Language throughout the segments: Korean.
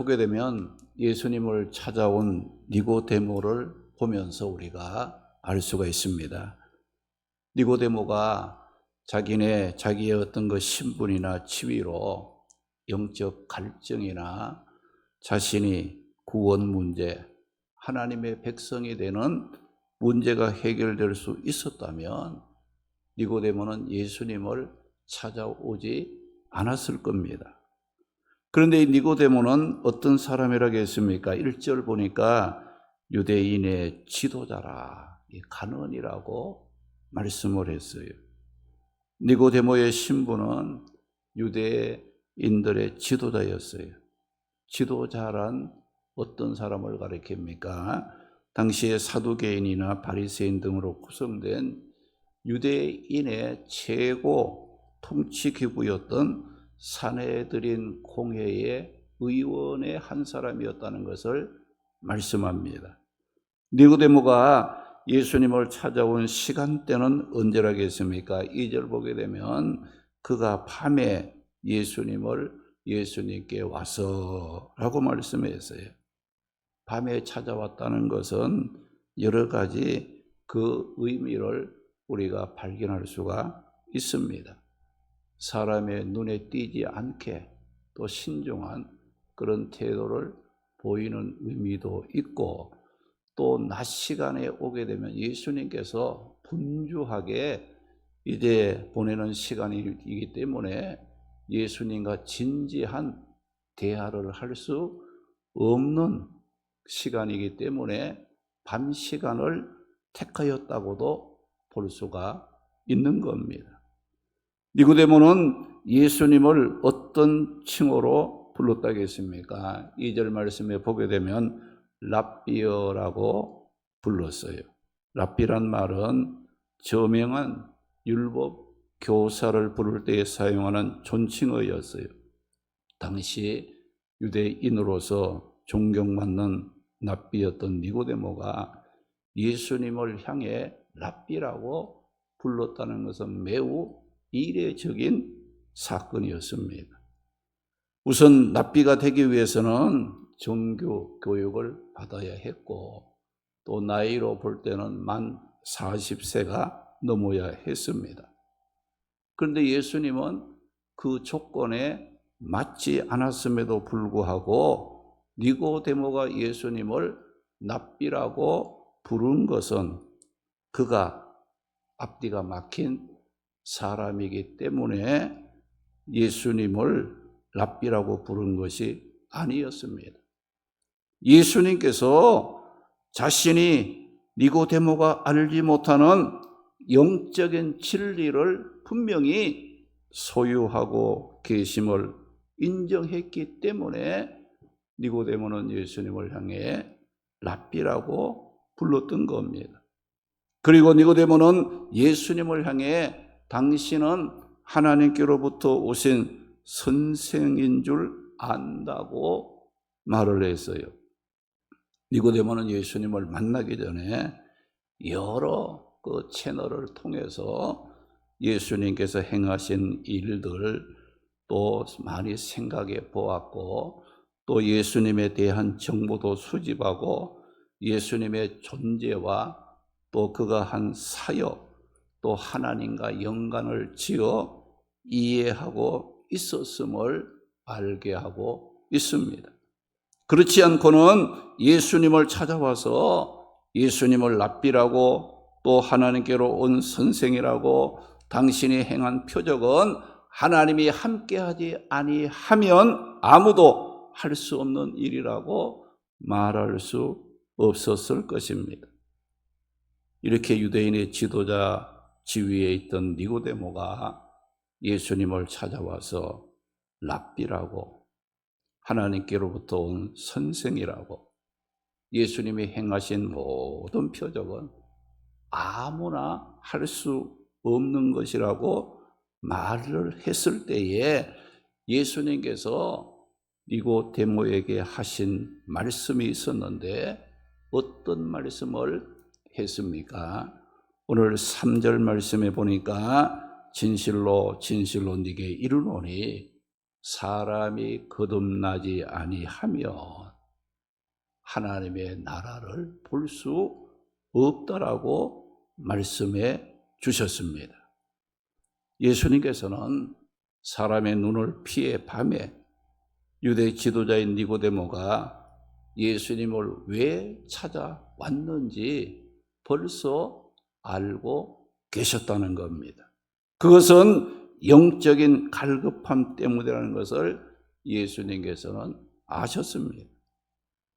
보게 되면 예수님을 찾아온 니고데모를 보면서 우리가 알 수가 있습니다. 니고데모가 자기의 어떤 그 신분이나 지위로 영적 갈증이나 자신이 구원 문제, 하나님의 백성이 되는 문제가 해결될 수 있었다면 니고데모는 예수님을 찾아오지 않았을 겁니다. 그런데 이 니고데모는 어떤 사람이라고 했습니까? 1절 보니까 유대인의 지도자라, 간언이라고 말씀을 했어요. 니고데모의 신분은 유대인들의 지도자였어요. 지도자란 어떤 사람을 가리킵니까? 당시에 사두개인이나 바리새인 등으로 구성된 유대인의 최고 통치 기구였던 산헤드린 공회의 의원의 한 사람이었다는 것을 말씀합니다. 니고데모가 예수님을 찾아온 시간대는 언제라겠습니까? 2절 보게 되면 그가 밤에 예수님께 와서라고 말씀했어요. 밤에 찾아왔다는 것은 여러 가지 그 의미를 우리가 발견할 수가 있습니다. 사람의 눈에 띄지 않게 또 신중한 그런 태도를 보이는 의미도 있고, 또 낮 시간에 오게 되면 예수님께서 분주하게 이제 보내는 시간이기 때문에 예수님과 진지한 대화를 할 수 없는 시간이기 때문에 밤 시간을 택하였다고도 볼 수가 있는 겁니다. 니고데모는 예수님을 어떤 칭호로 불렀다겠습니까? 2절 말씀에 보게 되면 랍비어라고 불렀어요. 랍비란 말은 저명한 율법 교사를 부를 때에 사용하는 존칭어였어요. 당시 유대인으로서 존경받는 랍비였던 니고데모가 예수님을 향해 랍비라고 불렀다는 것은 매우 이례적인 사건이었습니다. 우선 랍비가 되기 위해서는 정규 교육을 받아야 했고, 또 나이로 볼 때는 만 40세가 넘어야 했습니다. 그런데 예수님은 그 조건에 맞지 않았음에도 불구하고 니고데모가 예수님을 랍비라고 부른 것은 그가 앞뒤가 막힌 사람이기 때문에 예수님을 랍비라고 부른 것이 아니었습니다. 예수님께서 자신이 니고데모가 알지 못하는 영적인 진리를 분명히 소유하고 계심을 인정했기 때문에 니고데모는 예수님을 향해 랍비라고 불렀던 겁니다. 그리고 니고데모는 예수님을 향해 당신은 하나님께로부터 오신 선생인 줄 안다고 말을 했어요. 니고데모는 예수님을 만나기 전에 여러 그 채널을 통해서 예수님께서 행하신 일들 또 많이 생각해 보았고, 또 예수님에 대한 정보도 수집하고 예수님의 존재와 또 그가 한 사역, 또 하나님과 연관을 지어 이해하고 있었음을 알게 하고 있습니다. 그렇지 않고는 예수님을 찾아와서 예수님을 랍비라고 또 하나님께로 온 선생이라고 당신이 행한 표적은 하나님이 함께하지 아니하면 아무도 할 수 없는 일이라고 말할 수 없었을 것입니다. 이렇게 유대인의 지도자 지위에 있던 니고데모가 예수님을 찾아와서 랍비라고, 하나님께로부터 온 선생이라고, 예수님이 행하신 모든 표적은 아무나 할 수 없는 것이라고 말을 했을 때에 예수님께서 니고데모에게 하신 말씀이 있었는데 어떤 말씀을 했습니까? 오늘 3절 말씀에 보니까 진실로 진실로 네게 이르노니 사람이 거듭나지 아니하면 하나님의 나라를 볼 수 없다라고 말씀해 주셨습니다. 예수님께서는 사람의 눈을 피해 밤에 유대 지도자인 니고데모가 예수님을 왜 찾아왔는지 벌써 알고 계셨다는 겁니다. 그것은 영적인 갈급함 때문이라는 것을 예수님께서는 아셨습니다.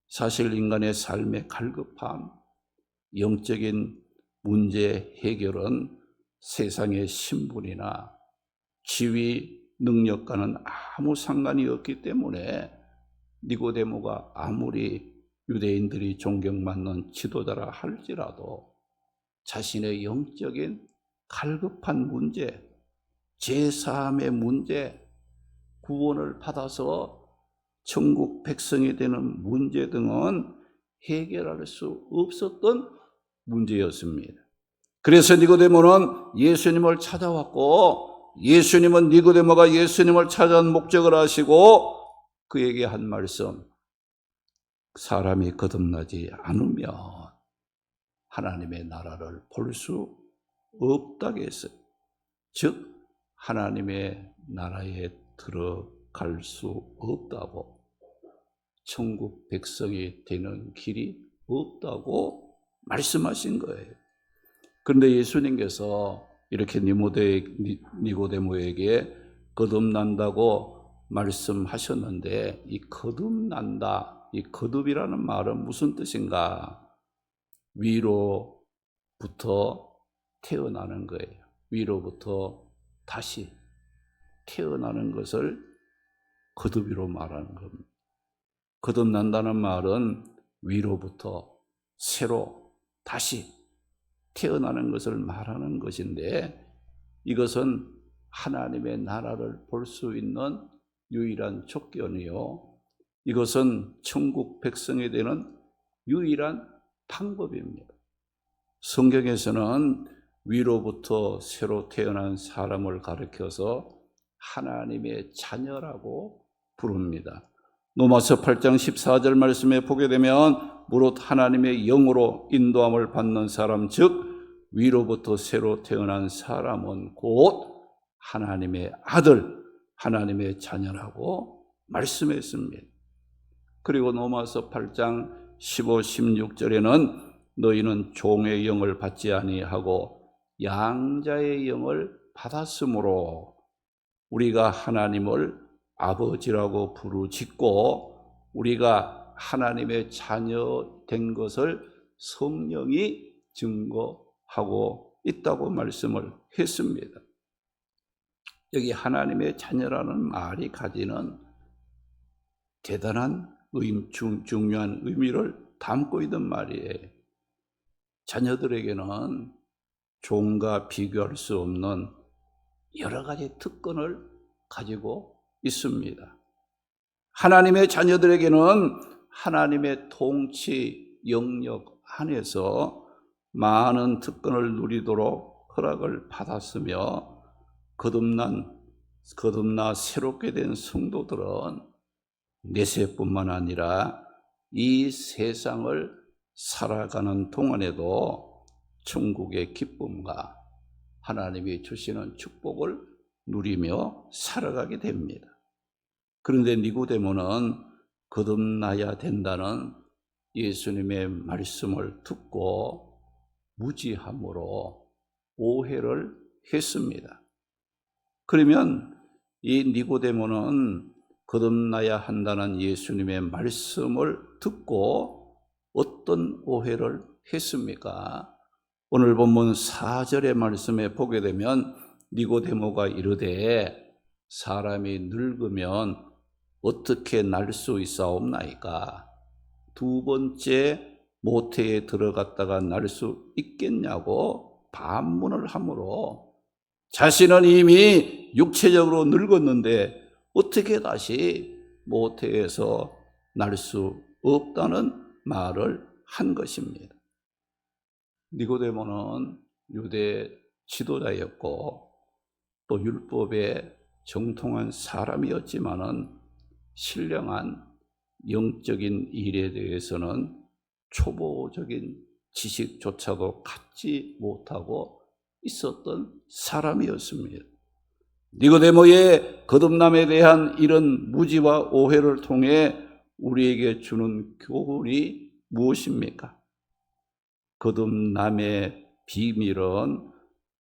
사실 인간의 삶의 갈급함, 영적인 문제 해결은 세상의 신분이나 지위, 능력과는 아무 상관이 없기 때문에 니고데모가 아무리 유대인들이 존경받는 지도자라 할지라도 자신의 영적인 갈급한 문제, 제3의 문제, 구원을 받아서 천국 백성이 되는 문제 등은 해결할 수 없었던 문제였습니다. 그래서 니고데모는 예수님을 찾아왔고, 예수님은 니고데모가 예수님을 찾아온 목적을 아시고 그에게 한 말씀, 사람이 거듭나지 않으면 하나님의 나라를 볼 수 없다고 했어요. 즉 하나님의 나라에 들어갈 수 없다고, 천국 백성이 되는 길이 없다고 말씀하신 거예요. 그런데 예수님께서 이렇게 니고데모에게 거듭난다고 말씀하셨는데, 이 거듭난다, 이 거듭이라는 말은 무슨 뜻인가? 위로부터 태어나는 거예요. 위로부터 다시 태어나는 것을 거듭이로 말하는 겁니다. 거듭난다는 말은 위로부터 새로 다시 태어나는 것을 말하는 것인데, 이것은 하나님의 나라를 볼 수 있는 유일한 조건이요, 이것은 천국 백성이 되는 유일한 방법입니다. 성경에서는 위로부터 새로 태어난 사람을 가리켜서 하나님의 자녀라고 부릅니다. 로마서 8장 14절 말씀에 보게 되면 무릇 하나님의 영으로 인도함을 받는 사람, 즉 위로부터 새로 태어난 사람은 곧 하나님의 아들, 하나님의 자녀라고 말씀했습니다. 그리고 로마서 8장 15, 16절에는 너희는 종의 영을 받지 아니하고 양자의 영을 받았으므로 우리가 하나님을 아버지라고 부르짖고 우리가 하나님의 자녀 된 것을 성령이 증거하고 있다고 말씀을 했습니다. 여기 하나님의 자녀라는 말이 가지는 대단한 중요한 의미를 담고 있는 말이에요. 자녀들에게는 종과 비교할 수 없는 여러 가지 특권을 가지고 있습니다. 하나님의 자녀들에게는 하나님의 통치 영역 안에서 많은 특권을 누리도록 허락을 받았으며, 거듭나 새롭게 된 성도들은 내세뿐만 아니라 이 세상을 살아가는 동안에도 천국의 기쁨과 하나님이 주시는 축복을 누리며 살아가게 됩니다. 그런데 니고데모는 거듭나야 된다는 예수님의 말씀을 듣고 무지함으로 오해를 했습니다. 그러면 이 니고데모는 거듭나야 한다는 예수님의 말씀을 듣고 어떤 오해를 했습니까? 오늘 본문 4절의 말씀에 보게 되면 니고데모가 이르되 사람이 늙으면 어떻게 날 수 있사옵나이까? 두 번째 모태에 들어갔다가 날 수 있겠냐고 반문을 하므로, 자신은 이미 육체적으로 늙었는데 어떻게 다시 모태에서 날 수 없다는 말을 한 것입니다. 니고데모는 유대 지도자였고 또 율법의 정통한 사람이었지만은 신령한 영적인 일에 대해서는 초보적인 지식조차도 갖지 못하고 있었던 사람이었습니다. 니고데모의 거듭남에 대한 이런 무지와 오해를 통해 우리에게 주는 교훈이 무엇입니까? 거듭남의 비밀은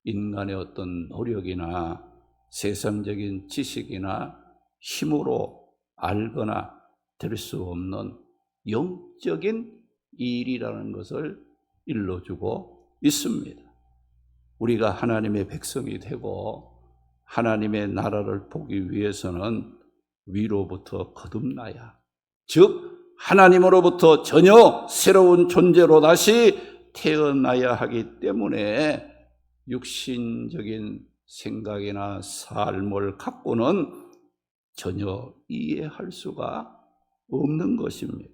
인간의 어떤 노력이나 세상적인 지식이나 힘으로 알거나 될 수 없는 영적인 일이라는 것을 일러주고 있습니다. 우리가 하나님의 백성이 되고 하나님의 나라를 보기 위해서는 위로부터 거듭나야, 즉 하나님으로부터 전혀 새로운 존재로 다시 태어나야 하기 때문에 육신적인 생각이나 삶을 갖고는 전혀 이해할 수가 없는 것입니다.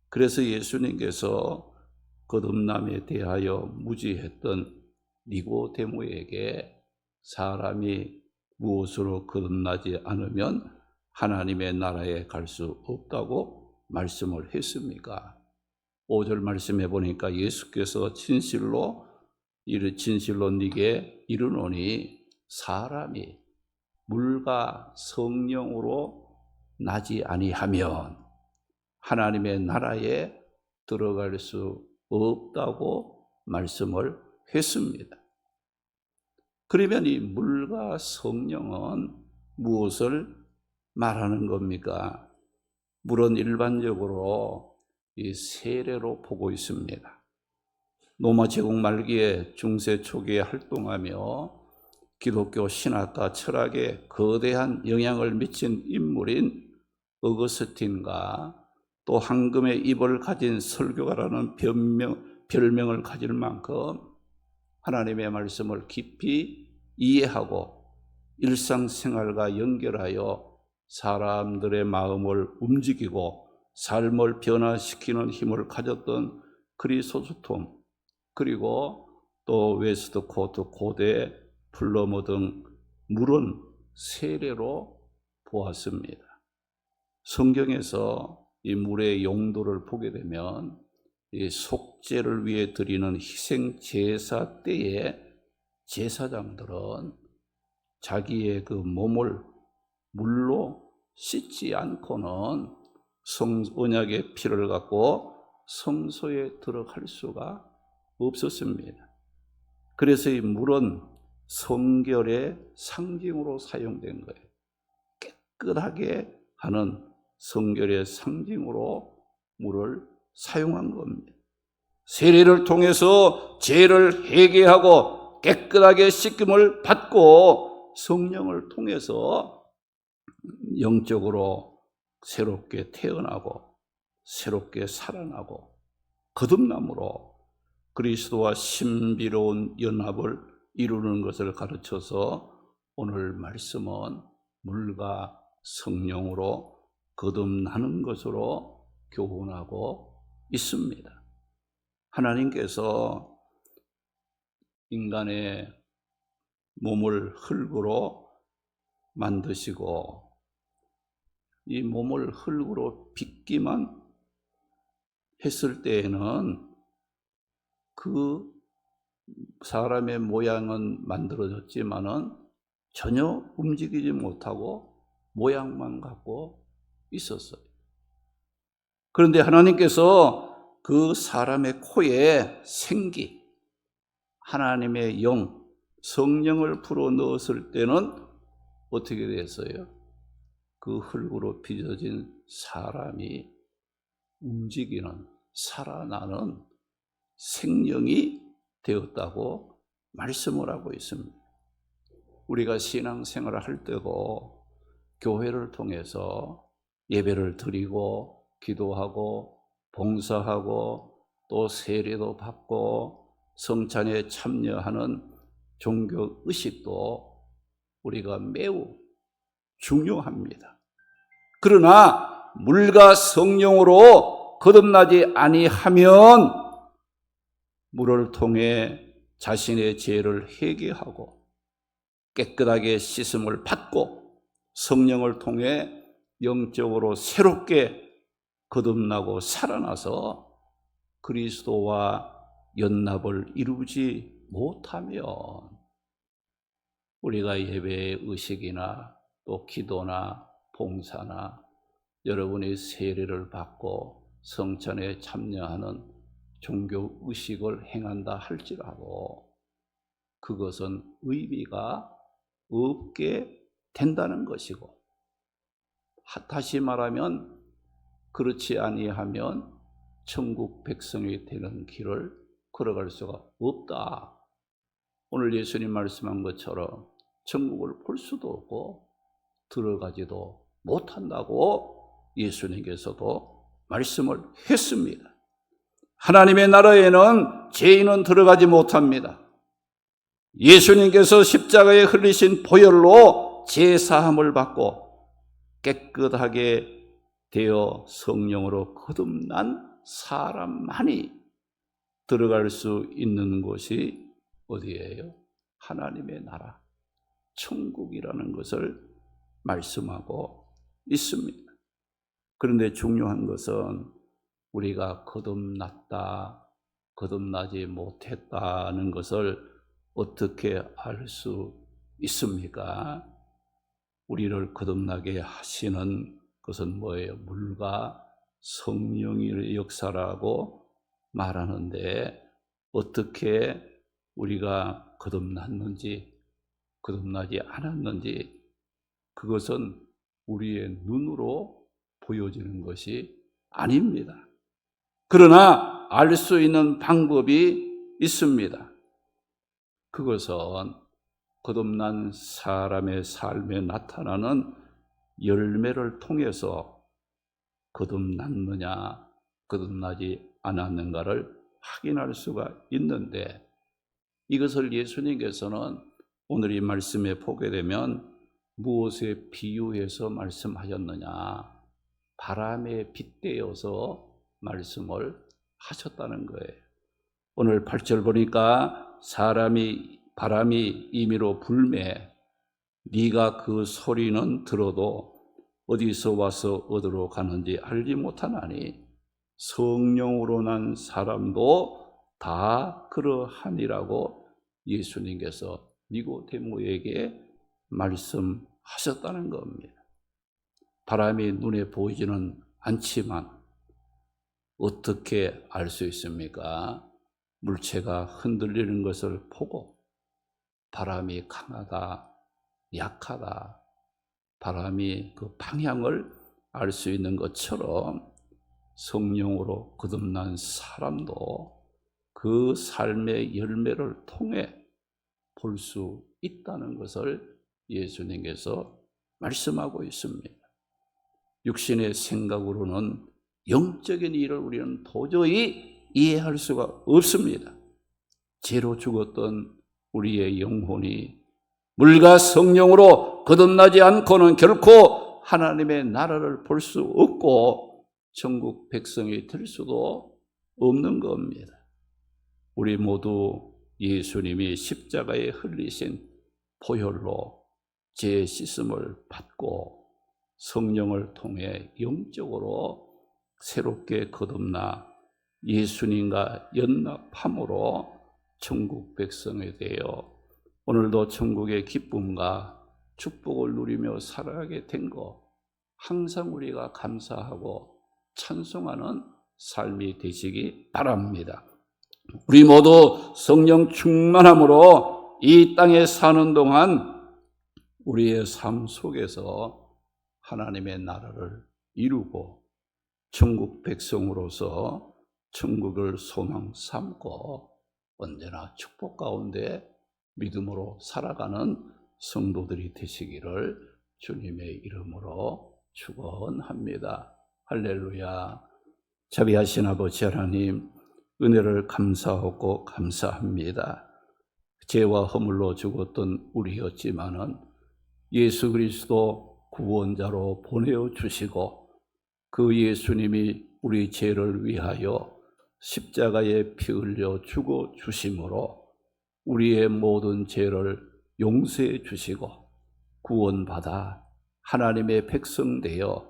그래서 예수님께서 거듭남에 대하여 무지했던 니고데모에게 사람이 무엇으로 거듭나지 않으면 하나님의 나라에 갈 수 없다고 말씀을 했습니까? 5절 말씀해 보니까 예수께서 진실로 네게 이르노니 사람이 물과 성령으로 나지 아니하면 하나님의 나라에 들어갈 수 없다고 말씀을 했습니다. 그러면 이 물과 성령은 무엇을 말하는 겁니까? 물은 일반적으로 이 세례로 보고 있습니다. 로마 제국 말기에 중세 초기에 활동하며 기독교 신학과 철학에 거대한 영향을 미친 인물인 어거스틴과 또 황금의 입을 가진 설교가라는 별명을 가질 만큼 하나님의 말씀을 깊이 이해하고 일상생활과 연결하여 사람들의 마음을 움직이고 삶을 변화시키는 힘을 가졌던 크리소스톰, 그리고 또 웨스트코트, 고대, 플러머 등 물은 세례로 보았습니다. 성경에서 이 물의 용도를 보게 되면 이 속죄를 위해 드리는 희생 제사 때에 제사장들은 자기의 그 몸을 물로 씻지 않고는 언약의 피를 갖고 성소에 들어갈 수가 없었습니다. 그래서 이 물은 성결의 상징으로 사용된 거예요. 깨끗하게 하는 성결의 상징으로 물을 사용한 겁니다. 세례를 통해서 죄를 회개하고 깨끗하게 씻김을 받고 성령을 통해서 영적으로 새롭게 태어나고 새롭게 살아나고 거듭남으로 그리스도와 신비로운 연합을 이루는 것을 가르쳐서 오늘 말씀은 물과 성령으로 거듭나는 것으로 교훈하고 있습니다. 하나님께서 인간의 몸을 흙으로 만드시고 이 몸을 흙으로 빚기만 했을 때에는 그 사람의 모양은 만들어졌지만은 전혀 움직이지 못하고 모양만 갖고 있었어요. 그런데 하나님께서 그 사람의 코에 생기, 하나님의 영, 성령을 불어 넣었을 때는 어떻게 됐어요? 그 흙으로 빚어진 사람이 움직이는, 살아나는 생명이 되었다고 말씀을 하고 있습니다. 우리가 신앙생활을 할 때도 교회를 통해서 예배를 드리고 기도하고 봉사하고 또 세례도 받고 성찬에 참여하는 종교 의식도 우리가 매우 중요합니다. 그러나 물과 성령으로 거듭나지 아니하면 물을 통해 자신의 죄를 회개하고 깨끗하게 씻음을 받고 성령을 통해 영적으로 새롭게 거듭나고 살아나서 그리스도와 연합을 이루지 못하면 우리가 예배의 의식이나 또 기도나 봉사나 여러분이 세례를 받고 성찬에 참여하는 종교 의식을 행한다 할지라도 그것은 의미가 없게 된다는 것이고, 다시 말하면 그렇지 아니하면 천국 백성이 되는 길을 걸어갈 수가 없다. 오늘 예수님 말씀한 것처럼 천국을 볼 수도 없고 들어가지도 못한다고 예수님께서도 말씀을 했습니다. 하나님의 나라에는 죄인은 들어가지 못합니다. 예수님께서 십자가에 흘리신 보혈로 죄사함을 받고 깨끗하게 되어 성령으로 거듭난 사람만이 들어갈 수 있는 곳이 어디예요? 하나님의 나라, 천국이라는 것을 말씀하고 있습니다. 그런데 중요한 것은 우리가 거듭났다, 거듭나지 못했다는 것을 어떻게 알 수 있습니까? 우리를 거듭나게 하시는 것은 뭐예요? 물과 성령의 역사라고 말하는데, 어떻게 우리가 거듭났는지 거듭나지 않았는지 그것은 우리의 눈으로 보여지는 것이 아닙니다. 그러나 알 수 있는 방법이 있습니다. 그것은 거듭난 사람의 삶에 나타나는 열매를 통해서 거듭났느냐 거듭나지 않았는가를 확인할 수가 있는데, 이것을 예수님께서는 오늘 이 말씀에 보게 되면 무엇에 비유해서 말씀하셨느냐? 바람에 빗대어서 말씀을 하셨다는 거예요. 오늘 8절 보니까 바람이 임의로 불매 네가 그 소리는 들어도 어디서 와서 어디로 가는지 알지 못하나니 성령으로 난 사람도 다 그러하니라고 예수님께서 니고데모에게 말씀하셨다는 겁니다. 바람이 눈에 보이지는 않지만 어떻게 알 수 있습니까? 물체가 흔들리는 것을 보고 바람이 강하다, 약하다, 바람이 그 방향을 알 수 있는 것처럼 성령으로 거듭난 사람도 그 삶의 열매를 통해 볼 수 있다는 것을 예수님께서 말씀하고 있습니다. 육신의 생각으로는 영적인 일을 우리는 도저히 이해할 수가 없습니다. 죄로 죽었던 우리의 영혼이 물과 성령으로 거듭나지 않고는 결코 하나님의 나라를 볼 수 없고 천국 백성이 될 수도 없는 겁니다. 우리 모두 예수님이 십자가에 흘리신 보혈로 죄 씻음을 받고 성령을 통해 영적으로 새롭게 거듭나 예수님과 연합함으로 천국 백성이 되어 오늘도 천국의 기쁨과 축복을 누리며 살아가게 된 것, 항상 우리가 감사하고 찬송하는 삶이 되시기 바랍니다. 우리 모두 성령 충만함으로 이 땅에 사는 동안 우리의 삶 속에서 하나님의 나라를 이루고 천국 백성으로서 천국을 소망 삼고 언제나 축복 가운데 믿음으로 살아가는 성도들이 되시기를 주님의 이름으로 축원합니다. 할렐루야. 자비하신 아버지 하나님, 은혜를 감사하고 감사합니다. 죄와 허물로 죽었던 우리였지만은 예수 그리스도 구원자로 보내어 주시고 그 예수님이 우리 죄를 위하여 십자가에 피 흘려 죽어 주심으로 우리의 모든 죄를 용서해 주시고 구원받아 하나님의 백성 되어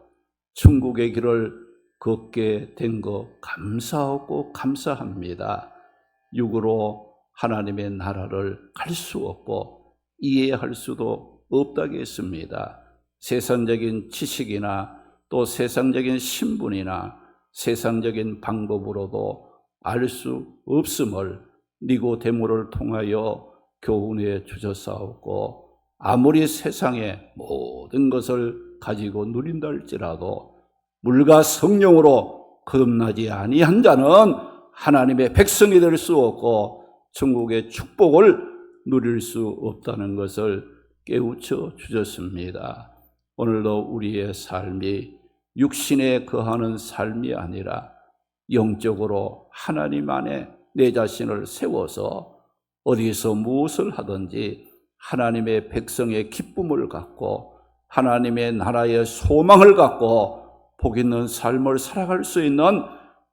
천국의 길을 걷게 된 것 감사하고 감사합니다. 육으로 하나님의 나라를 갈 수 없고 이해할 수도 없다겠습니다. 세상적인 지식이나 또 세상적인 신분이나 세상적인 방법으로도 알 수 없음을 니고데모를 통하여 교훈해 주셨사옵고, 아무리 세상의 모든 것을 가지고 누린다 할지라도 물과 성령으로 거듭나지 아니한 자는 하나님의 백성이 될 수 없고 천국의 축복을 누릴 수 없다는 것을 깨우쳐 주셨습니다. 오늘도 우리의 삶이 육신에 거하는 삶이 아니라 영적으로 하나님 안에 내 자신을 세워서 어디서 무엇을 하든지 하나님의 백성의 기쁨을 갖고 하나님의 나라의 소망을 갖고 복 있는 삶을 살아갈 수 있는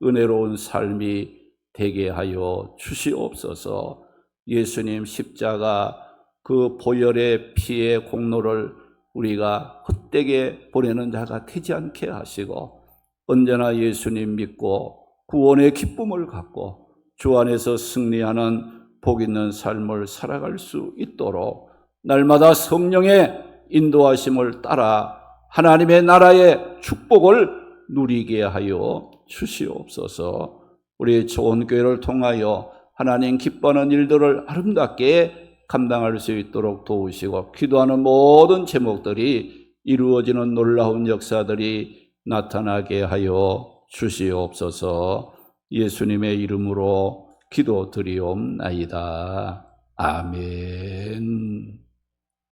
은혜로운 삶이 되게 하여 주시옵소서. 예수님 십자가 그 보혈의 피의 공로를 우리가 헛되게 보내는 자가 되지 않게 하시고, 언제나 예수님 믿고 구원의 기쁨을 갖고 주 안에서 승리하는 복 있는 삶을 살아갈 수 있도록 날마다 성령의 인도하심을 따라 하나님의 나라의 축복을 누리게 하여 주시옵소서. 우리 좋은 교회를 통하여 하나님 기뻐하는 일들을 아름답게 감당할 수 있도록 도우시고, 기도하는 모든 제목들이 이루어지는 놀라운 역사들이 나타나게 하여 주시옵소서. 예수님의 이름으로 기도드리옵나이다. 아멘.